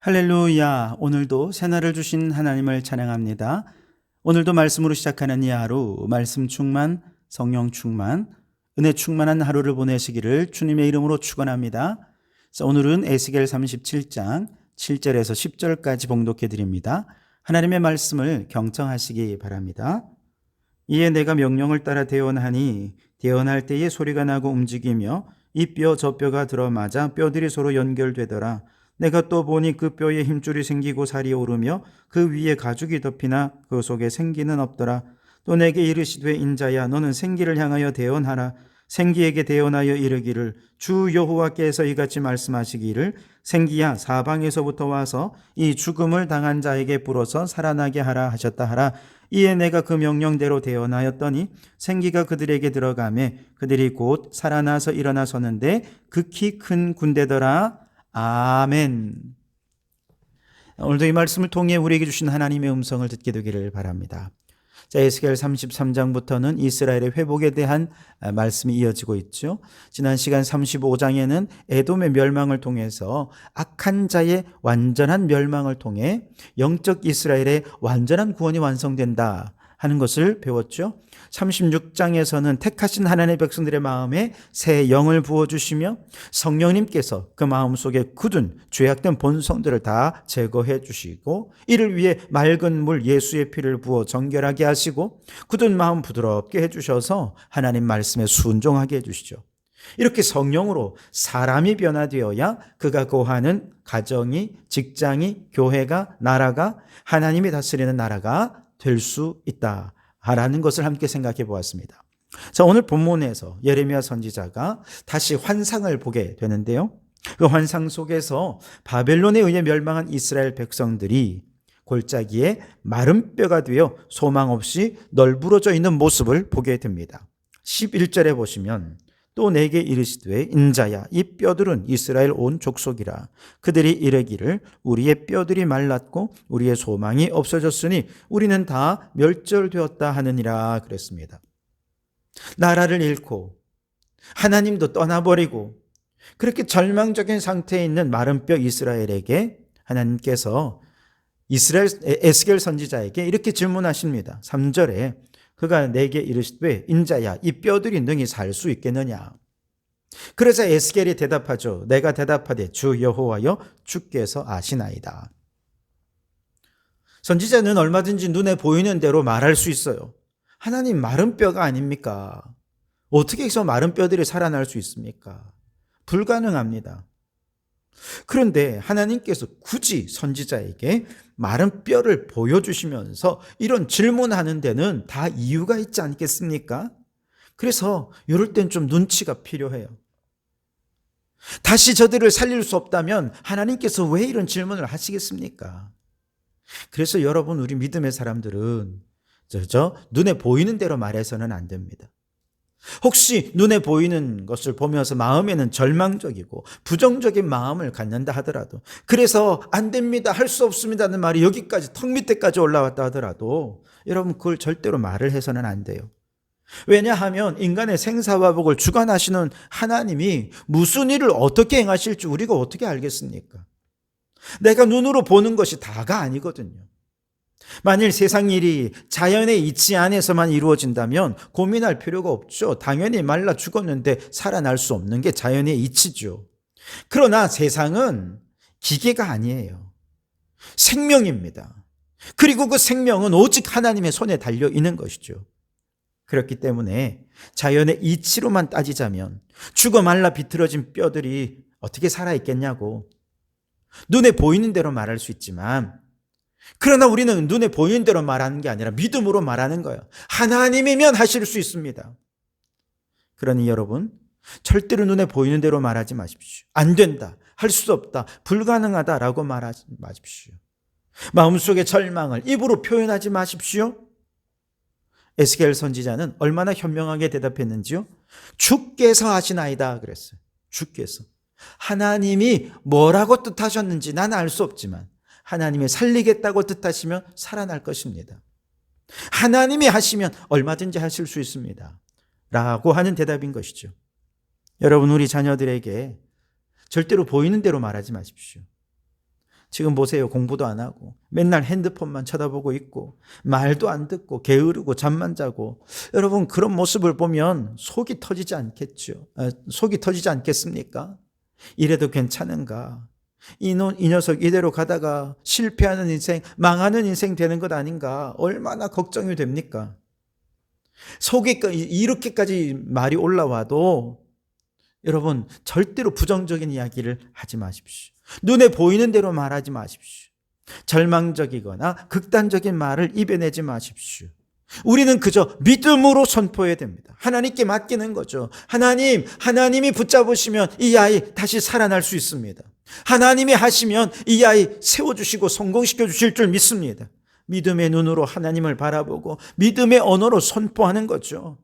할렐루야. 오늘도 새날을 주신 하나님을 찬양합니다. 오늘도 말씀으로 시작하는 이 하루, 말씀 충만, 성령 충만, 은혜 충만한 하루를 보내시기를 주님의 이름으로 축원합니다. 오늘은 에스겔 37장 7절에서 10절까지 봉독해 드립니다. 하나님의 말씀을 경청하시기 바랍니다. 이에 내가 명령을 따라 대언하니 대언할 때에 소리가 나고 움직이며 이 뼈 저 뼈가 들어맞아 뼈들이 서로 연결되더라. 내가 또 보니 그 뼈에 힘줄이 생기고 살이 오르며 그 위에 가죽이 덮이나 그 속에 생기는 없더라. 또 내게 이르시되 인자야 너는 생기를 향하여 대언하라. 생기에게 대언하여 이르기를 주 여호와께서 이같이 말씀하시기를 생기야 사방에서부터 와서 이 죽음을 당한 자에게 불어서 살아나게 하라 하셨다 하라. 이에 내가 그 명령대로 대언하였더니 생기가 그들에게 들어가매 그들이 곧 살아나서 일어나 서는데 극히 큰 군대더라. 아멘. 오늘도 이 말씀을 통해 우리에게 주신 하나님의 음성을 듣게 되기를 바랍니다. 자, 에스겔 33장부터는 이스라엘의 회복에 대한 말씀이 이어지고 있죠. 지난 시간 35장에는 에돔의 멸망을 통해서 악한 자의 완전한 멸망을 통해 영적 이스라엘의 완전한 구원이 완성된다 하는 것을 배웠죠. 36장에서는 택하신 하나님의 백성들의 마음에 새 영을 부어주시며 성령님께서 그 마음속에 굳은 죄악된 본성들을 다 제거해 주시고 이를 위해 맑은 물 예수의 피를 부어 정결하게 하시고 굳은 마음 부드럽게 해주셔서 하나님 말씀에 순종하게 해주시죠. 이렇게 성령으로 사람이 변화되어야 그가 거하는 가정이, 직장이, 교회가, 나라가 하나님이 다스리는 나라가 될 수 있다라는 것을 함께 생각해 보았습니다. 자, 오늘 본문에서 예레미야 선지자가 다시 환상을 보게 되는데요. 그 환상 속에서 바벨론에 의해 멸망한 이스라엘 백성들이 골짜기에 마른 뼈가 되어 소망 없이 널브러져 있는 모습을 보게 됩니다. 11절에 보시면 또 내게 이르시되 인자야 이 뼈들은 이스라엘 온 족속이라. 그들이 이르기를 우리의 뼈들이 말랐고 우리의 소망이 없어졌으니 우리는 다 멸절되었다 하느니라 그랬습니다. 나라를 잃고 하나님도 떠나버리고 그렇게 절망적인 상태에 있는 마른 뼈 이스라엘에게 하나님께서 에스겔 선지자에게 이렇게 질문하십니다. 3절에 그가 내게 이르시되 인자야 이 뼈들이 능히 살 수 있겠느냐. 그래서 에스겔이 대답하죠. 내가 대답하되 주 여호와여 주께서 아시나이다. 선지자는 얼마든지 눈에 보이는 대로 말할 수 있어요. 하나님 마른 뼈가 아닙니까? 어떻게 해서 마른 뼈들이 살아날 수 있습니까? 불가능합니다. 그런데 하나님께서 굳이 선지자에게 마른 뼈를 보여주시면서 이런 질문하는 데는 다 이유가 있지 않겠습니까? 그래서 이럴 땐 좀 눈치가 필요해요. 다시 저들을 살릴 수 없다면 하나님께서 왜 이런 질문을 하시겠습니까? 그래서 여러분 우리 믿음의 사람들은 눈에 보이는 대로 말해서는 안 됩니다. 혹시 눈에 보이는 것을 보면서 마음에는 절망적이고 부정적인 마음을 갖는다 하더라도 그래서 안 됩니다, 할 수 없습니다는 말이 여기까지 턱 밑에까지 올라왔다 하더라도 여러분 그걸 절대로 말을 해서는 안 돼요. 왜냐하면 인간의 생사화복을 주관하시는 하나님이 무슨 일을 어떻게 행하실지 우리가 어떻게 알겠습니까? 내가 눈으로 보는 것이 다가 아니거든요. 만일 세상 일이 자연의 이치 안에서만 이루어진다면 고민할 필요가 없죠. 당연히 말라 죽었는데 살아날 수 없는 게 자연의 이치죠. 그러나 세상은 기계가 아니에요. 생명입니다. 그리고 그 생명은 오직 하나님의 손에 달려 있는 것이죠. 그렇기 때문에 자연의 이치로만 따지자면 죽어 말라 비틀어진 뼈들이 어떻게 살아있겠냐고 눈에 보이는 대로 말할 수 있지만 그러나 우리는 눈에 보이는 대로 말하는 게 아니라 믿음으로 말하는 거예요. 하나님이면 하실 수 있습니다. 그러니 여러분 절대로 눈에 보이는 대로 말하지 마십시오. 안 된다, 할 수 없다, 불가능하다라고 말하지 마십시오. 마음속의 절망을 입으로 표현하지 마십시오. 에스겔 선지자는 얼마나 현명하게 대답했는지요. 주께서 하시나이다 그랬어요. 주께서. 하나님이 뭐라고 뜻하셨는지 나는 알 수 없지만 하나님이 살리겠다고 뜻하시면 살아날 것입니다. 하나님이 하시면 얼마든지 하실 수 있습니다. 라고 하는 대답인 것이죠. 여러분 우리 자녀들에게 절대로 보이는 대로 말하지 마십시오. 지금 보세요. 공부도 안 하고 맨날 핸드폰만 쳐다보고 있고 말도 안 듣고 게으르고 잠만 자고, 여러분 그런 모습을 보면 속이 터지지 않겠죠? 속이 터지지 않겠습니까? 이래도 괜찮은가? 이 녀석 이대로 가다가 실패하는 인생, 망하는 인생 되는 것 아닌가? 얼마나 걱정이 됩니까? 속에 이렇게까지 말이 올라와도 여러분 절대로 부정적인 이야기를 하지 마십시오. 눈에 보이는 대로 말하지 마십시오. 절망적이거나 극단적인 말을 입에 내지 마십시오. 우리는 그저 믿음으로 선포해야 됩니다. 하나님께 맡기는 거죠. 하나님이 붙잡으시면 이 아이 다시 살아날 수 있습니다. 하나님이 하시면 이 아이 세워주시고 성공시켜 주실 줄 믿습니다. 믿음의 눈으로 하나님을 바라보고 믿음의 언어로 선포하는 거죠.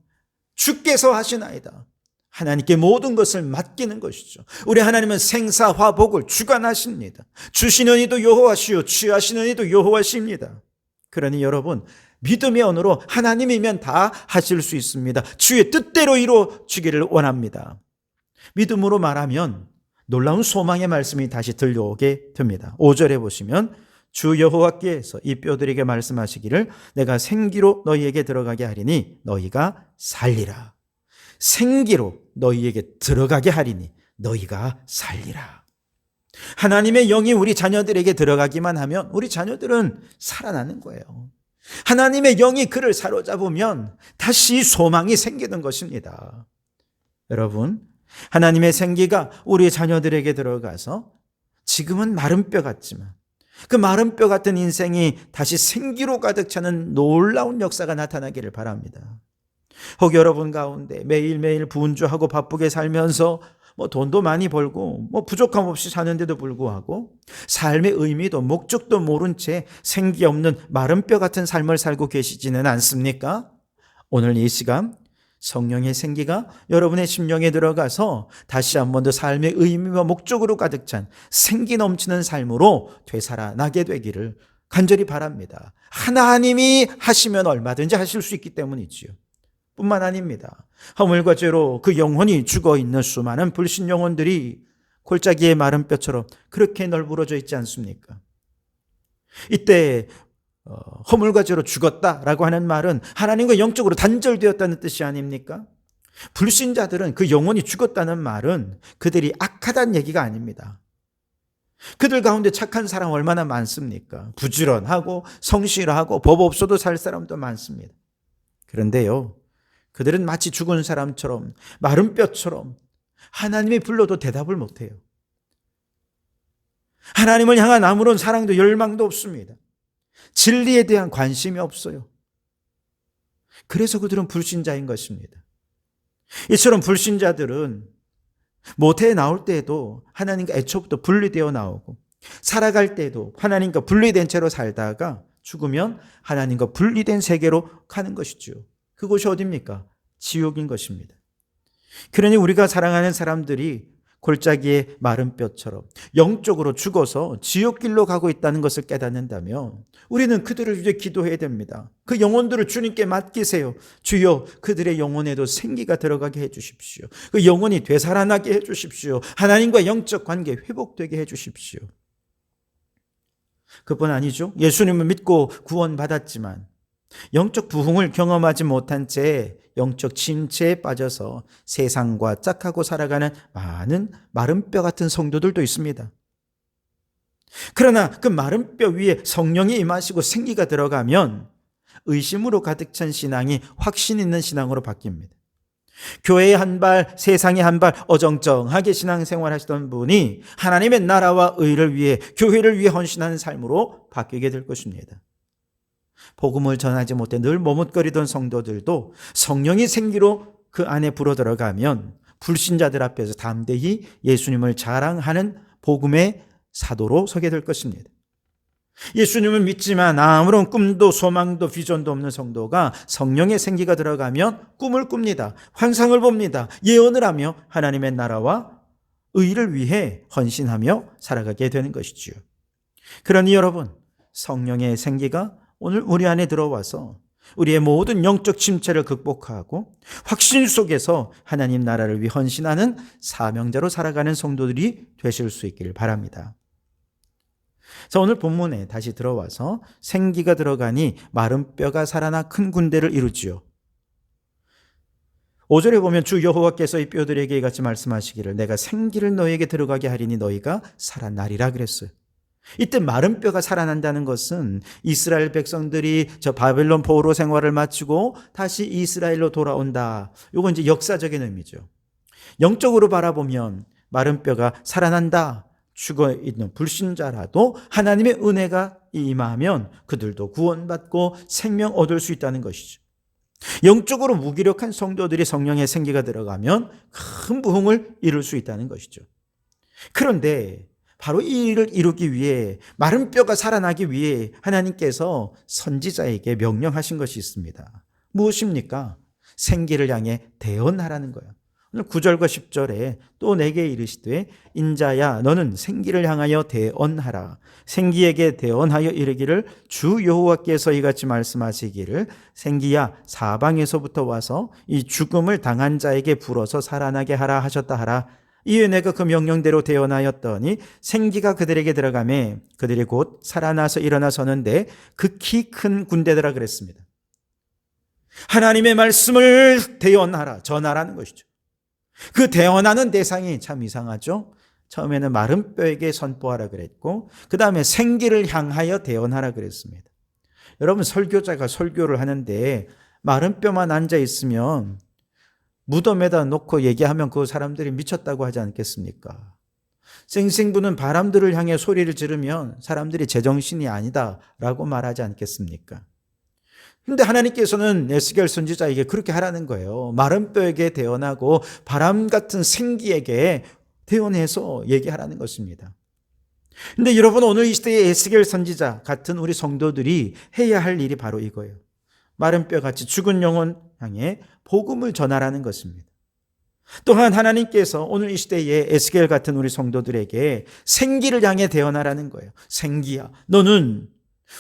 주께서 하시나이다. 하나님께 모든 것을 맡기는 것이죠. 우리 하나님은 생사화복을 주관하십니다. 주시는 이도 여호와시요 취하시는 이도 여호와십니다. 그러니 여러분, 믿음의 언어로 하나님이면 다 하실 수 있습니다. 주의 뜻대로 이루어 주기를 원합니다. 믿음으로 말하면 놀라운 소망의 말씀이 다시 들려오게 됩니다. 5절에 보시면 주 여호와께서 이 뼈들에게 말씀하시기를 내가 생기로 너희에게 들어가게 하리니 너희가 살리라. 생기로 너희에게 들어가게 하리니 너희가 살리라. 하나님의 영이 우리 자녀들에게 들어가기만 하면 우리 자녀들은 살아나는 거예요. 하나님의 영이 그를 사로잡으면 다시 소망이 생기는 것입니다. 여러분, 하나님의 생기가 우리 자녀들에게 들어가서 지금은 마른 뼈 같지만 그 마른 뼈 같은 인생이 다시 생기로 가득 차는 놀라운 역사가 나타나기를 바랍니다. 혹 여러분 가운데 매일매일 분주하고 바쁘게 살면서 돈도 많이 벌고 부족함 없이 사는데도 불구하고 삶의 의미도 목적도 모른 채 생기 없는 마른 뼈 같은 삶을 살고 계시지는 않습니까? 오늘 이 시간 성령의 생기가 여러분의 심령에 들어가서 다시 한 번 더 삶의 의미와 목적으로 가득 찬 생기 넘치는 삶으로 되살아나게 되기를 간절히 바랍니다. 하나님이 하시면 얼마든지 하실 수 있기 때문이지요. 뿐만 아닙니다. 허물과 죄로 그 영혼이 죽어있는 수많은 불신 영혼들이 골짜기의 마른 뼈처럼 그렇게 널브러져 있지 않습니까? 이때 허물과 죄로 죽었다라고 하는 말은 하나님과 영적으로 단절되었다는 뜻이 아닙니까? 불신자들은 그 영혼이 죽었다는 말은 그들이 악하다는 얘기가 아닙니다. 그들 가운데 착한 사람 얼마나 많습니까? 부지런하고 성실하고 법 없어도 살 사람도 많습니다. 그런데요, 그들은 마치 죽은 사람처럼 마른 뼈처럼 하나님이 불러도 대답을 못해요. 하나님을 향한 아무런 사랑도 열망도 없습니다. 진리에 대한 관심이 없어요. 그래서 그들은 불신자인 것입니다. 이처럼 불신자들은 모태에 나올 때에도 하나님과 애초부터 분리되어 나오고 살아갈 때에도 하나님과 분리된 채로 살다가 죽으면 하나님과 분리된 세계로 가는 것이죠. 그곳이 어디입니까? 지옥인 것입니다. 그러니 우리가 사랑하는 사람들이 골짜기의 마른 뼈처럼 영적으로 죽어서 지옥길로 가고 있다는 것을 깨닫는다면 우리는 그들을 위해 기도해야 됩니다. 그 영혼들을 주님께 맡기세요. 주여, 그들의 영혼에도 생기가 들어가게 해주십시오. 그 영혼이 되살아나게 해주십시오. 하나님과 영적 관계 회복되게 해주십시오. 그뿐 아니죠. 예수님을 믿고 구원받았지만 영적 부흥을 경험하지 못한 채 영적 침체에 빠져서 세상과 짝하고 살아가는 많은 마른 뼈 같은 성도들도 있습니다. 그러나 그 마른 뼈 위에 성령이 임하시고 생기가 들어가면 의심으로 가득 찬 신앙이 확신 있는 신앙으로 바뀝니다. 교회에 한 발, 세상에 한 발 어정쩡하게 신앙생활 하시던 분이 하나님의 나라와 의를 위해, 교회를 위해 헌신하는 삶으로 바뀌게 될 것입니다. 복음을 전하지 못해 늘 머뭇거리던 성도들도 성령이 생기로 그 안에 불어 들어가면 불신자들 앞에서 담대히 예수님을 자랑하는 복음의 사도로 서게 될 것입니다. 예수님을 믿지만 아무런 꿈도 소망도 비전도 없는 성도가 성령의 생기가 들어가면 꿈을 꿉니다. 환상을 봅니다. 예언을 하며 하나님의 나라와 의를 위해 헌신하며 살아가게 되는 것이지요. 그러니 여러분, 성령의 생기가 오늘 우리 안에 들어와서 우리의 모든 영적 침체를 극복하고 확신 속에서 하나님 나라를 위해 헌신하는 사명자로 살아가는 성도들이 되실 수 있기를 바랍니다. 자, 오늘 본문에 다시 들어와서 생기가 들어가니 마른 뼈가 살아나 큰 군대를 이루지요. 5절에 보면 주 여호와께서 이 뼈들에게 이같이 말씀하시기를 내가 생기를 너희에게 들어가게 하리니 너희가 살아나리라 그랬어요. 이때 마른 뼈가 살아난다는 것은 이스라엘 백성들이 저 바벨론 포로 생활을 마치고 다시 이스라엘로 돌아온다. 이건 이제 역사적인 의미죠. 영적으로 바라보면 마른 뼈가 살아난다. 죽어 있는 불신자라도 하나님의 은혜가 임하면 그들도 구원받고 생명 얻을 수 있다는 것이죠. 영적으로 무기력한 성도들이 성령의 생기가 들어가면 큰 부흥을 이룰 수 있다는 것이죠. 그런데 바로 이 일을 이루기 위해 마른 뼈가 살아나기 위해 하나님께서 선지자에게 명령하신 것이 있습니다. 무엇입니까? 생기를 향해 대언하라는 거예요. 오늘 9절과 10절에 또 내게 이르시되 인자야 너는 생기를 향하여 대언하라. 생기에게 대언하여 이르기를 주 여호와께서 이같이 말씀하시기를 생기야 사방에서부터 와서 이 죽음을 당한 자에게 불어서 살아나게 하라 하셨다 하라. 이에 내가 그 명령대로 대언하였더니 생기가 그들에게 들어가매 그들이 곧 살아나서 일어나 서는데 극히 큰 군대더라 그랬습니다. 하나님의 말씀을 대언하라, 전하라는 것이죠. 그 대언하는 대상이 참 이상하죠. 처음에는 마른 뼈에게 선포하라 그랬고 그 다음에 생기를 향하여 대언하라 그랬습니다. 여러분, 설교자가 설교를 하는데 마른 뼈만 앉아 있으면 무덤에다 놓고 얘기하면 그 사람들이 미쳤다고 하지 않겠습니까? 쌩쌩 부는 바람들을 향해 소리를 지르면 사람들이 제정신이 아니다라고 말하지 않겠습니까? 근데 하나님께서는 에스겔 선지자에게 그렇게 하라는 거예요. 마른 뼈에게 대언하고 바람 같은 생기에게 대언해서 얘기하라는 것입니다. 근데 여러분, 오늘 이 시대의 에스겔 선지자 같은 우리 성도들이 해야 할 일이 바로 이거예요. 마른 뼈같이 죽은 영혼 향해 복음을 전하라는 것입니다. 또한 하나님께서 오늘 이 시대의 에스겔 같은 우리 성도들에게 생기를 향해 대언하라는 거예요. 생기야, 너는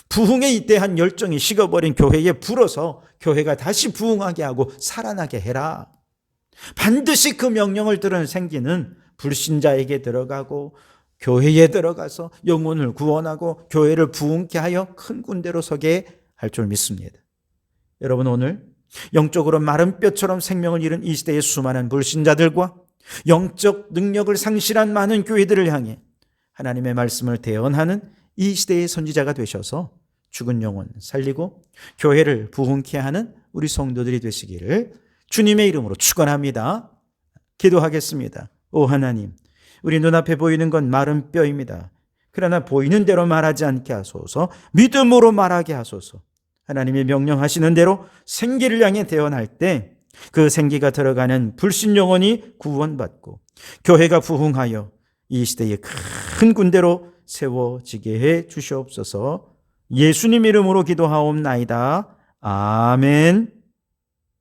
부흥에 이때한 열정이 식어버린 교회에 불어서 교회가 다시 부흥하게 하고 살아나게 해라. 반드시 그 명령을 들은 생기는 불신자에게 들어가고 교회에 들어가서 영혼을 구원하고 교회를 부흥케 하여 큰 군대로 서게 할 줄 믿습니다. 여러분, 오늘 영적으로 마른 뼈처럼 생명을 잃은 이 시대의 수많은 불신자들과 영적 능력을 상실한 많은 교회들을 향해 하나님의 말씀을 대언하는 이 시대의 선지자가 되셔서 죽은 영혼 살리고 교회를 부흥케 하는 우리 성도들이 되시기를 주님의 이름으로 축원합니다. 기도하겠습니다. 오 하나님, 우리 눈앞에 보이는 건 마른 뼈입니다. 그러나 보이는 대로 말하지 않게 하소서, 믿음으로 말하게 하소서. 하나님이 명령하시는 대로 생기를 향해 대언할 때 그 생기가 들어가는 불신 영혼이 구원받고 교회가 부흥하여 이 시대의 큰 군대로 세워지게 해 주시옵소서. 예수님 이름으로 기도하옵나이다. 아멘.